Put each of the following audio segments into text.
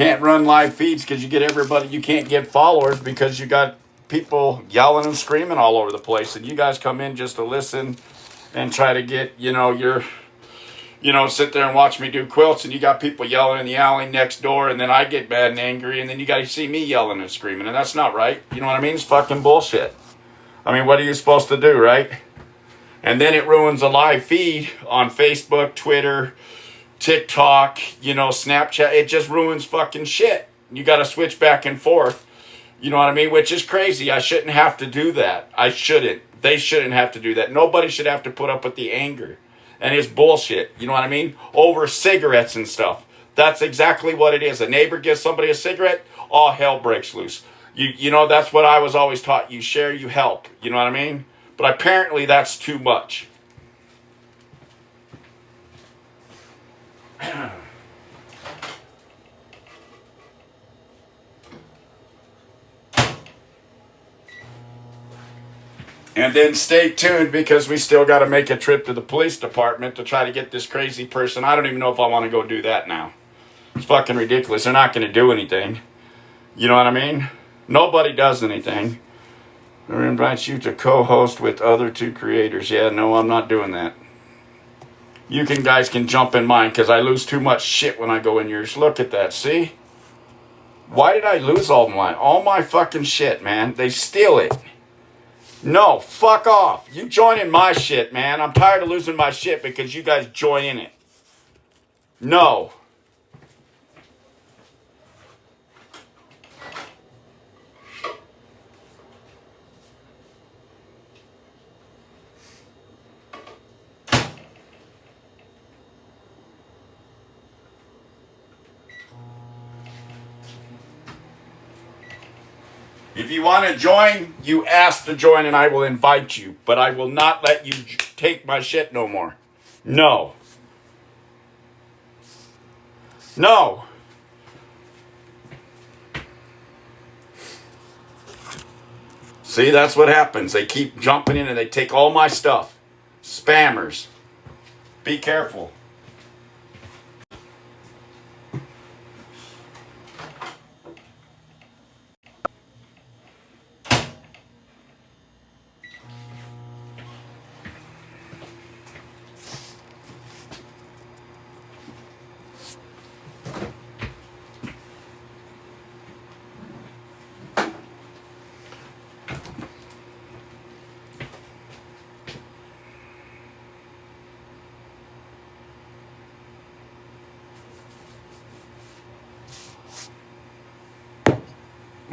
can't run live feeds because you get everybody. You can't get followers because you got people yelling and screaming all over the place. And you guys come in just to listen and try to get, sit there and watch me do quilts, and you got people yelling in the alley next door, and then I get mad and angry, and then you got to see me yelling and screaming, and that's not right. You know what I mean? It's fucking bullshit. I mean, what are you supposed to do, right? And then it ruins a live feed on Facebook, Twitter, TikTok, Snapchat. It just ruins fucking shit. You got to switch back and forth. You know what I mean? Which is crazy. I shouldn't have to do that. I shouldn't. They shouldn't have to do that. Nobody should have to put up with the anger and his bullshit. You know what I mean? Over cigarettes and stuff. That's exactly what it is. A neighbor gives somebody a cigarette, all hell breaks loose. That's what I was always taught. You share, you help. You know what I mean? But apparently that's too much. And then stay tuned, because we still got to make a trip to the police department to try to get this crazy person. I don't even know if I want to go do that now. It's fucking ridiculous. They're not going to do anything. You know what I mean? Nobody does anything. I invite you to co-host with other two creators. Yeah, no, I'm not doing that. You guys can jump in mine, because I lose too much shit when I go in yours. Look at that, see? Why did I lose all my fucking shit, man? They steal it. No, fuck off. You join in my shit, man. I'm tired of losing my shit because you guys join in it. No. If you want to join, you ask to join and I will invite you. But I will not let you take my shit no more. No. No. See, that's what happens. They keep jumping in and they take all my stuff. Spammers. Be careful.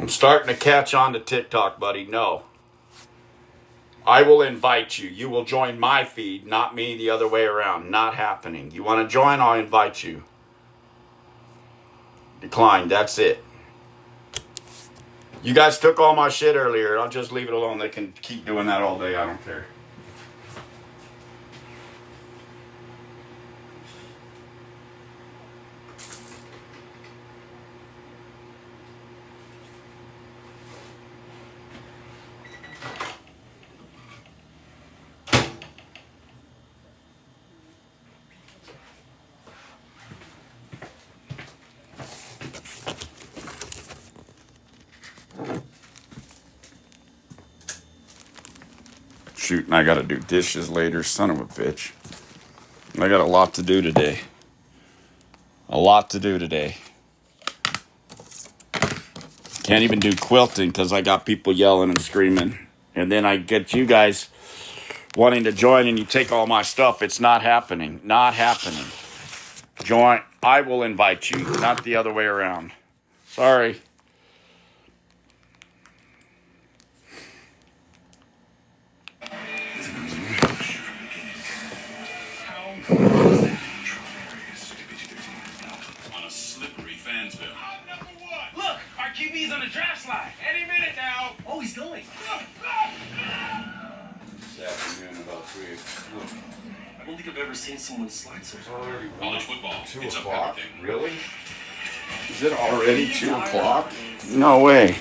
I'm starting to catch on to TikTok, buddy. No. I will invite you. You will join my feed, not me the other way around. Not happening. You want to join? I'll invite you. Decline. That's it. You guys took all my shit earlier. I'll just leave it alone. They can keep doing that all day. I don't care. Shoot, and I gotta do dishes later, son of a bitch. I got a lot to do today. Can't even do quilting because I got people yelling and screaming. And then I get you guys wanting to join and you take all my stuff. It's not happening. Not happening. Join. I will invite you, not the other way around. Sorry. QB's on the draft slide. Any minute now. Oh, he's going. This afternoon about 3 o'clock. I don't think I've ever seen someone slide so far. College football. 2 It's o'clock? up everything. Really? Is it already 2 o'clock? No way.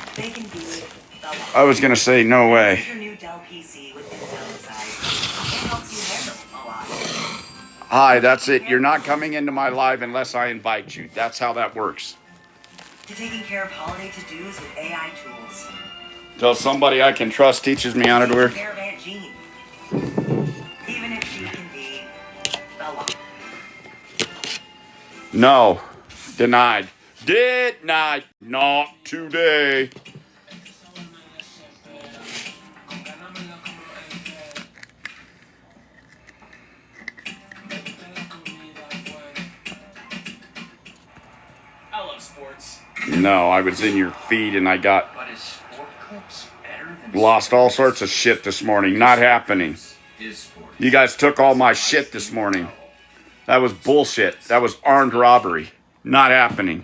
I was going to say no way. Hi, that's it. You're not coming into my live unless I invite you. That's how that works. to taking care of holiday to-dos with AI tools. Till somebody I can trust teaches me how to do it. Taking care of Aunt Jean. Even if she can be a lot. No. Denied. Denied. Not today. I love sports. No, I was in your feed and I got But is sport clips better than lost all sorts of shit this morning. Not happening. is sports? You guys took all my shit this morning. That was bullshit. That was armed robbery. Not happening.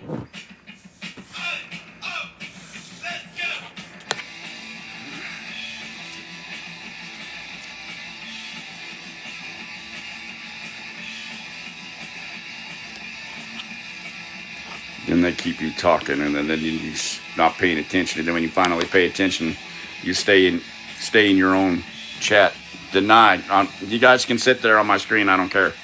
Then they keep you talking, and then you not paying attention. And then when you finally pay attention, you stay in your own chat. Denied. You guys can sit there on my screen. I don't care.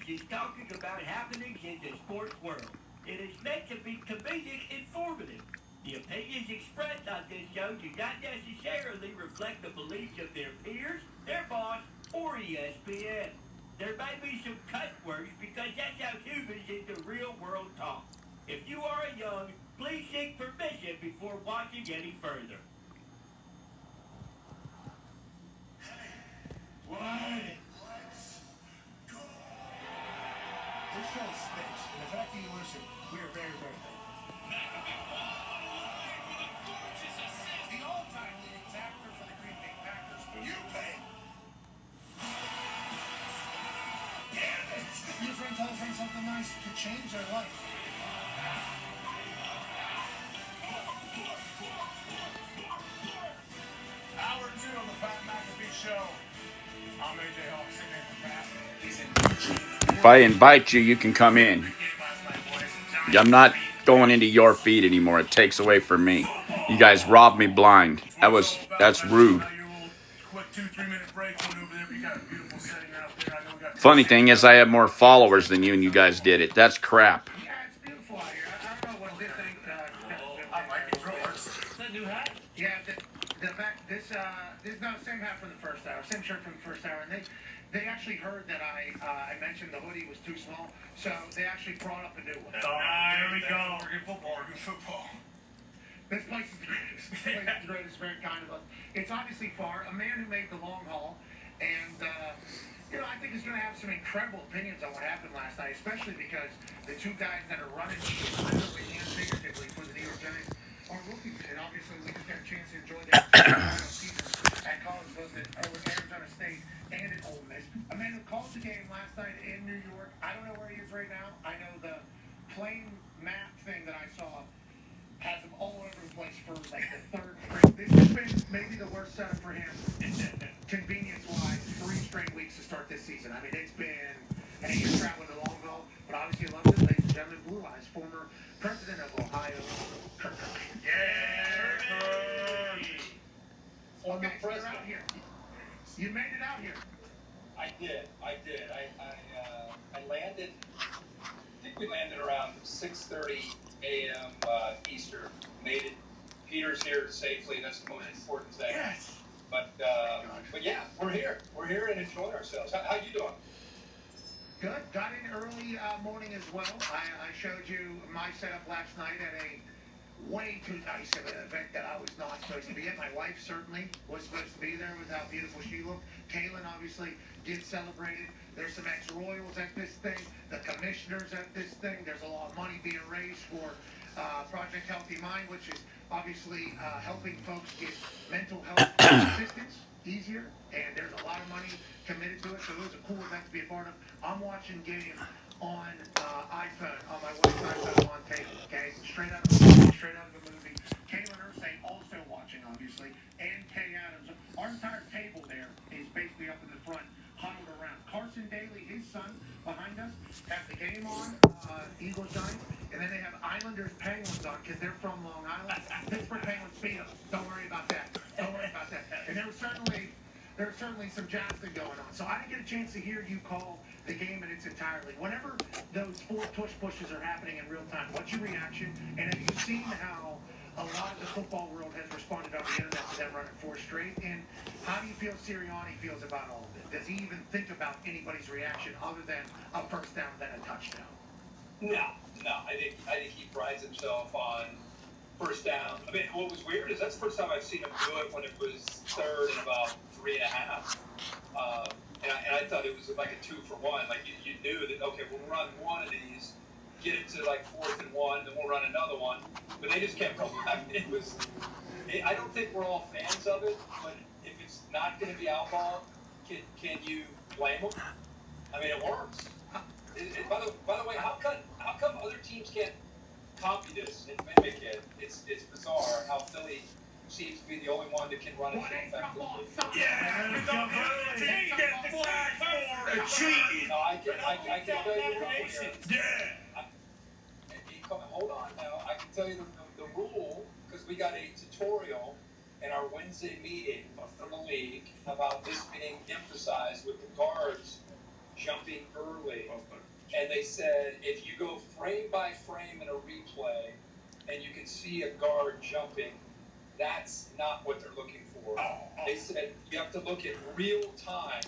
She's talking about happenings in the sports world. It is meant to be comedic informative. The opinions expressed on this show do not necessarily reflect the beliefs of their peers, their boss, or ESPN. There may be some cuss words because that's how humans in the real world talk. If you are a young, please seek permission before watching any further. Let's go. This show stinks, and the fact that you listen, we are very, very thankful. The all-time leading tackler for the Green Bay Packers, you pay. Damn it! Your friend tell a friend something nice to change their life. Hour 2 on the Pat McAfee Show. I'm AJ Hawk, sitting in for Pat. He's in. If I invite you, you can come in. I'm not going into your feed anymore. It takes away from me. You guys robbed me blind. That's rude. Quick 2-3 minute break. Over there. We got a beautiful setting out there. I know we got. Funny thing is, I have more followers than you, and you guys did it. That's crap. Yeah, it's beautiful out here. I don't know what they think. I like it. Yours. Is that new hat? Yeah, the fact this is not the same hat from the first hour, same shirt from the first hour, and they actually heard that I mentioned the hoodie was too small, so they actually brought up a new one. There we go. Oregon football. This place is the greatest. This place is the greatest. Very kind of us. It's obviously far. A man who made the long haul, and I think he's going to have some incredible opinions on what happened last night, especially because the two guys that are running literally and figuratively for the New York Giants are rookies, and obviously we just got a chance to enjoy that season at college, both at Arizona State and at Ole Miss. A man who called the game last night in New York. I don't know where he is right now. I know the plane map thing that I saw has him all over the place for like the third straight. This has been maybe the worst setup for him, convenience-wise, 3 straight weeks to start this season. I mean, it's been, and he's traveling the long haul, but obviously he loves it. Ladies and gentlemen, Blue Eyes, former president of Ohio, Kirk Cousins. Yeah, On the press out here. You made it out here. I did. I landed. I think we landed around 6:30 a.m. Eastern. Made it. Peter's here safely. That's the most important thing. Yes. But yeah, we're here. We're here and enjoying ourselves. How you doing? Good. Got in early morning as well. I showed you my setup last night at a way too nice of an event that I was not supposed to be at. My wife certainly was supposed to be there with how beautiful she looked. Kaylin obviously did celebrate it. There's some ex-Royals at this thing. The commissioners at this thing. There's a lot of money being raised for Project Healthy Mind, which is obviously helping folks get mental health assistance easier. And there's a lot of money committed to it. So it was a cool event to be a part of. I'm watching game on iPhone, on my wife's iPhone on tape, okay? Straight out of the movie. Kaylin Ursay also watching, obviously, and Kay Adams. Our entire table there is basically up in the front, huddled around. Carson Daly, his son, behind us, have the game on, Eagles Giants, and then they have Islanders Penguins on because they're from Long Island. Pittsburgh Penguins beat them. Don't worry about that. Don't worry about that. And there was certainly some Jackson going on. So I didn't get a chance to hear you call the game in its entirety. Whenever those four pushes are happening in real time, what's your reaction? And have you seen how a lot of the football world has responded on the internet to them running four straight? And how do you feel Sirianni feels about all of it? Does he even think about anybody's reaction other than a first down than a touchdown? No. I think he prides himself on first down. I mean, what was weird is that's the first time I've seen him do it when it was third and about 3.5. And I thought it was like a 2-for-1. Like you knew that, okay, we'll run one of these, get it to like 4th and 1, then we'll run another one. But they just kept going. I mean, I don't think we're all fans of it, but if it's not going to be outlaw, can you blame them? I mean, it works. By the way, how come other teams can't copy this and mimic it? It's bizarre how Philly seems to be the only one that can run it effectively. Yeah, get flagged for cheating. No, I can tell you the rule here. Yeah. Hold on now. I can tell you the rule because we got a tutorial in our Wednesday meeting from the league about this being emphasized with the guards jumping early. And they said if you go frame by frame in a replay and you can see a guard jumping, that's not what they're looking for. They said you have to look at real time.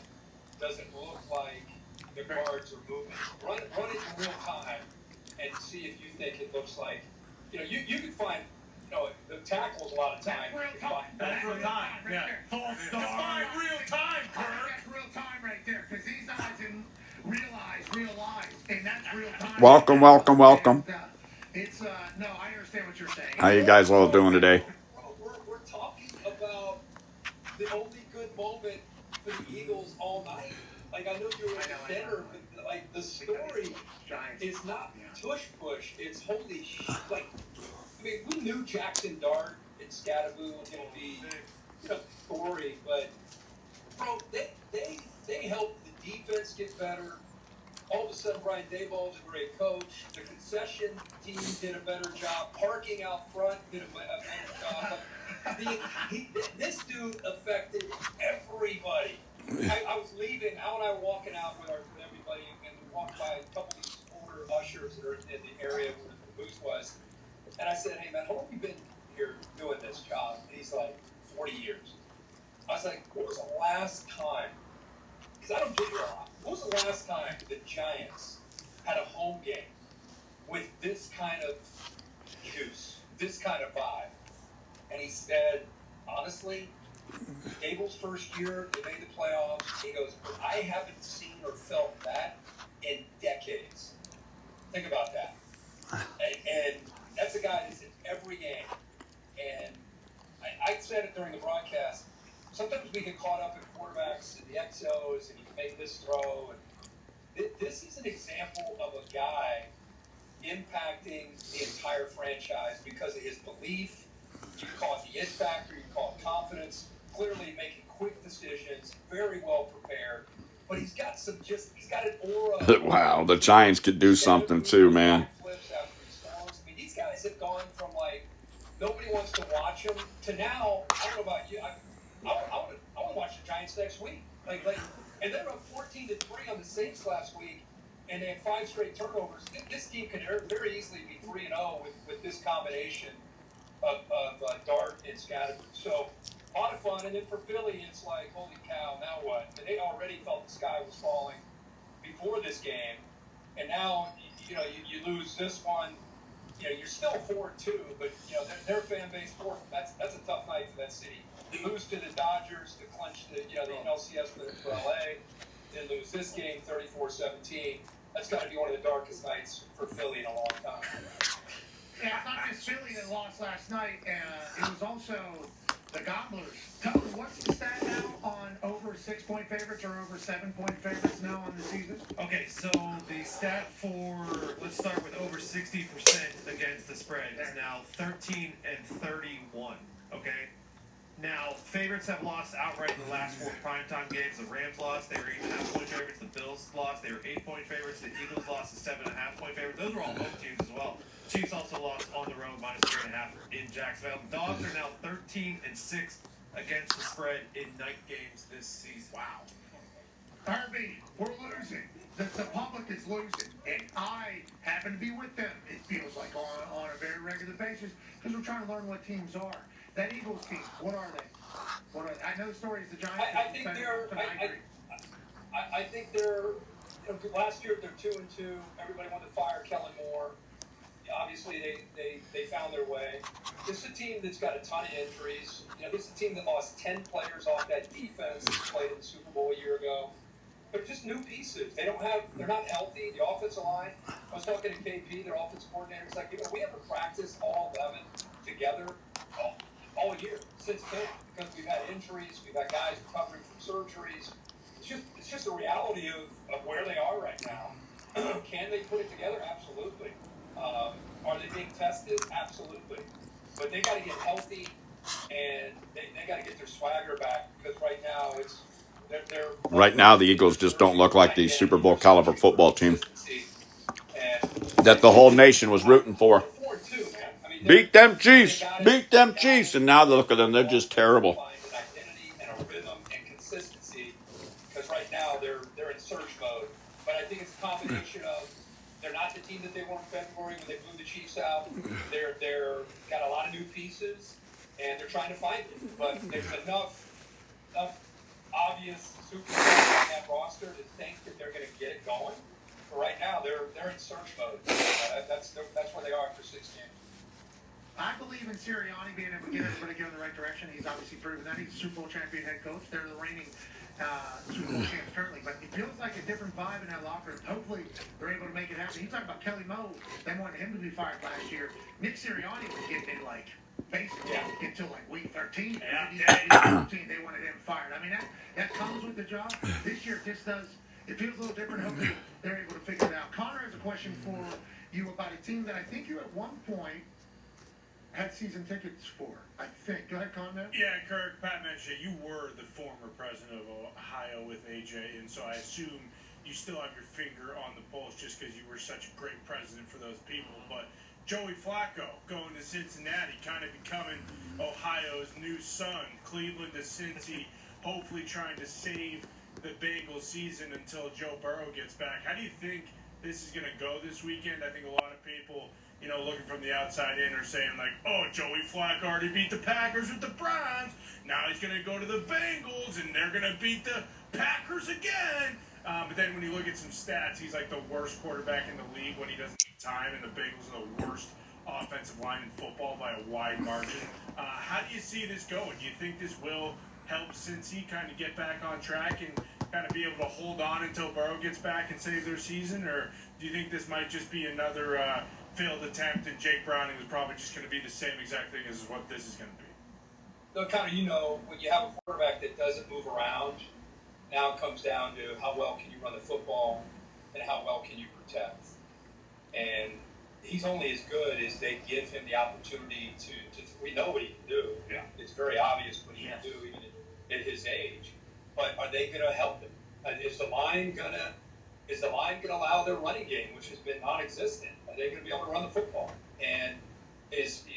Does it look like the guards are moving? Run it in real time and see if you think it looks like, you can find, the tackles a lot of time. That's real time. Yeah. False start. Define real time, Kirk. That's real time right there because these guys didn't realize, and that's real time. Welcome. It's no, I understand what you're saying. How you guys all doing today? We're talking about the only good moment for the Eagles all night. Like, I know you were at dinner, but like the story is not tush push. It's holy shit. Like, I mean, we knew Jackson Dart and Scattaboo was going to be, story, but bro, they helped the defense get better. All of a sudden, Brian Daboll's a great coach. The concession team did a better job. Parking out front did a better job. This dude affected everybody. I was leaving. Al and I were walking out with everybody, and we walked by a couple of these older ushers that are in the area where the booth was. And I said, "Hey, man, how long have you been here doing this job?" And he's like, 40 years. I was like, what was the last time? Because I don't get here a lot. What was the last time the Giants had a home game with this kind of juice, this kind of vibe? And he said, honestly, Gable's first year, they made the playoffs. He goes, I haven't seen or felt that in decades. Think about that. And that's a guy that's in every game. And I said it during the broadcast. Sometimes we get caught up in quarterbacks and the XOs, and you can make this throw. And this is an example of a guy impacting the entire franchise because of his belief. You can call it the it factor, you can call it confidence. Clearly making quick decisions, very well prepared. But he's got an aura. Wow, the Giants could do something too, man. I mean, these guys have gone from like nobody wants to watch them to now. I don't know about you. I want to watch the Giants next week. Like, and they're up 14-3 on the Saints last week, and they had 5 straight turnovers. This team can very easily be 3-0 with this combination of Dart and Scattergood. So a lot of fun. And then for Philly, it's like, holy cow, now what? And they already felt the sky was falling before this game, and now you lose this one. You're still 4-2, but their fan base 4. That's a tough night for that city. You lose to the Dodgers to clinch the NLCS for LA, then lose this game 34-17. That's got to be one of the darkest nights for Philly in a long time. Yeah, it's not just Philly that lost last night. It was also the Gobblers. Tell me, what's the stat now on over 6-point favorites or over 7-point favorites now on the season? Okay, so the stat for, let's start with over 60% against the spread is now 13-31. Okay, Now, favorites have lost outright in the last 4 primetime games. The Rams lost. They were 8.5-point favorites. The Bills lost. They were 8-point favorites. The Eagles lost to 7.5-point favorites. Those were all home teams as well. Chiefs also lost on the road, -3.5 in Jacksonville. The Dogs are now 13-6 against the spread in night games this season. Wow. Herbie, we're losing. The public is losing. And I happen to be with them, it feels like, on a very regular basis, because we're trying to learn what teams are. That Eagles team, what are they? I know the story is the Giants. I think they're. I think they're. Last year they're 2-2. Everybody wanted to fire Kellen Moore. Obviously, they found their way. This is a team that's got a ton of injuries. This is a team that lost 10 players off that defense that played in the Super Bowl a year ago. They're just new pieces. They're not healthy. The offensive line. I was talking to KP, their offensive coordinator. It's like, we haven't practiced all 11 together all year since camp because we've had injuries. We've had guys recovering from surgeries. It's just a reality of where they are right now. Can they put it together? Absolutely. Are they being tested? Absolutely. But they got to get healthy, and they got to get their swagger back because right now they're Right now, the Eagles just don't look like the Super Bowl caliber football team that the whole nation was rooting for. Beat them Chiefs! Beat them Chiefs! And now look at them, they're just terrible. An identity and a rhythm and consistency because right now they're in search mode. But I think it's a combination of they're not the team that they were in February when they blew the Chiefs out. They're got a lot of new pieces and they're trying to find it. But there's enough obvious superstars on that roster to think that they're going to get it going. But right now they're in search mode. That's where they are after 6 games. I believe in Sirianni being able to get everybody going in the right direction. He's obviously proven that. He's a Super Bowl champion head coach. They're the reigning Super Bowl champs currently. But it feels like a different vibe in that locker room. Hopefully, they're able to make it happen. You talk about Kelly Moe. They wanted him to be fired last year. Nick Sirianni was getting it basically until week 13. Yeah. 14, they wanted him fired. I mean, that comes with the job. This year, it feels a little different. Hopefully, they're able to figure it out. Connor has a question for you about a team that I think you at one point had season tickets for, I think. Go ahead, Conrad. Yeah, Kirk, Pat mentioned you were the former president of Ohio with AJ, and so I assume you still have your finger on the pulse just because you were such a great president for those people. But Joey Flacco going to Cincinnati, kind of becoming Ohio's new son. Cleveland to Cincy, hopefully trying to save the Bengals season until Joe Burrow gets back. How do you think this is going to go this weekend? I think a lot of people, looking from the outside in are saying oh, Joey Flacco already beat the Packers with the Browns. Now he's going to go to the Bengals and they're going to beat the Packers again. But then when you look at some stats, he's like the worst quarterback in the league when he doesn't get time, and the Bengals are the worst offensive line in football by a wide margin. How do you see this going? Do you think this will help Cincy kind of get back on track and kind of be able to hold on until Burrow gets back and save their season? Or do you think this might just be another failed attempt and Jake Browning is probably just going to be the same exact thing as what this is going to be? So kind of, when you have a quarterback that doesn't move around, now it comes down to how well can you run the football and how well can you protect. And he's only as good as they give him the opportunity to we know what he can do. Yeah. It's very obvious what he can do even at his age. But are they going to help him? Is the line going to allow their running game, which has been non-existent? Are they going to be able to run the football? And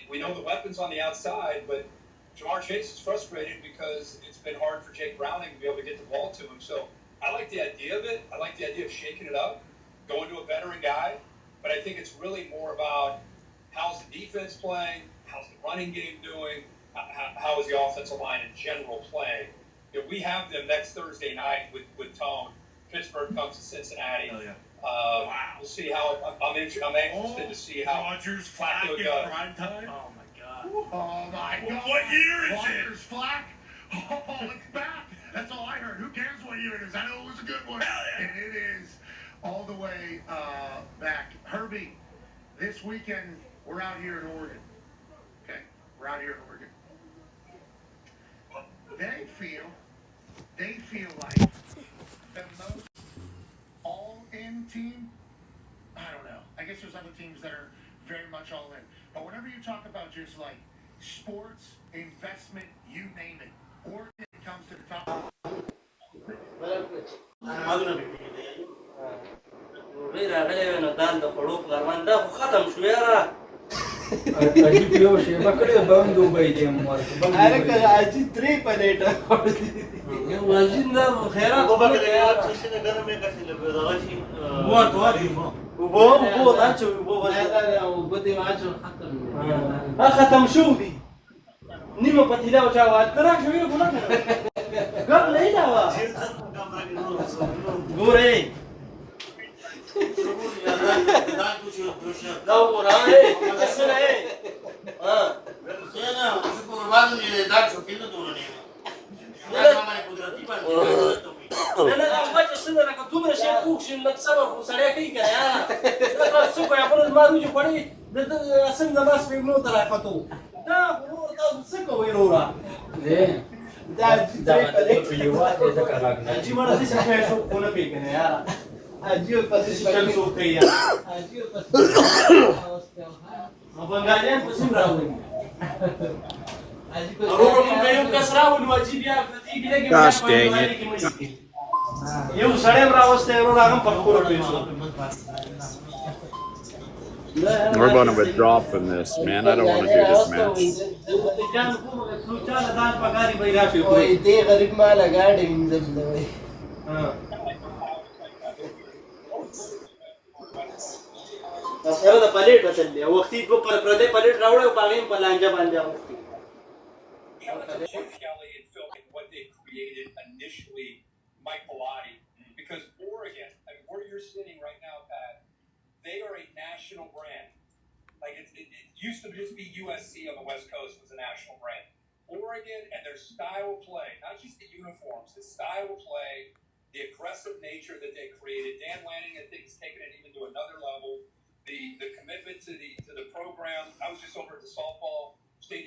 we know the weapons on the outside, but Jamar Chase is frustrated because it's been hard for Jake Browning to be able to get the ball to him. So I like the idea of it. I like the idea of shaking it up, going to a veteran guy. But I think it's really more about how's the defense playing, how's the running game doing, how is the offensive line in general playing. We have them next Thursday night with Tone. Pittsburgh comes to Cincinnati. Oh, yeah. Wow. We'll see how I'm interested to see how Rodgers Flack in prime time. Oh, my God. Oh, my God. What year is it? Rodgers Flack. Oh, it's back. That's all I heard. Who cares what year it is? I know it was a good one. Hell yeah. And it is all the way back. Herbie, this weekend, we're out here in Oregon. Okay? We're out here in Oregon. They feel like the most all-in team. I don't know. I guess there's other teams that are very much all in. But whenever you talk about just sports, investment, you name it. Oregon comes to the top. عجیب یو شی ما کړی به هم دوبۍ دی مو هلکه عجیب 3 پلیټه یو عجیب نه خیرات وبو راچو ختم شو دي نیمه پتیلا او چا وات ترا شو یو ګنا ګم نه دا وا ګورې دا ورای څه ها څنګه چې په وړاندې دې دا څه کینې دورنی دا ما قدرتي باندې نه دا وجه څنګه راکړه دومره شي خو چې لږ صبر خو سړی کوي که نه دا څه کوي خپل ما روجي خوړې د څنګه ماس په نو تر راکټو دا ورور تاسو څه کوئ وروره دا په یوه دې ځکه راغلی چې مړه دې څه شو خو نه پیګنه یاره اجیو پسې چل شو کوي اجیو پسې ما بنګالیان پسې راوړي Gosh dang it. We're going to withdraw from this, man. I don't want to do this match. سره د پلیټ وتلې وختي په پردې پلیټ راوړې او باغې په لانجه باندې وختي Kelly and Phil, what they created initially, Mike Pilati, because Oregon, I mean, where you're sitting right now, Pat, they are a national brand. Like it used to just be USC on the West Coast was a national brand. Oregon and their style of play, not just the uniforms, the style of play, the aggressive nature that they created. Dan Lanning, I think, has taken it even to another level. The commitment to the program. I was just over at the softball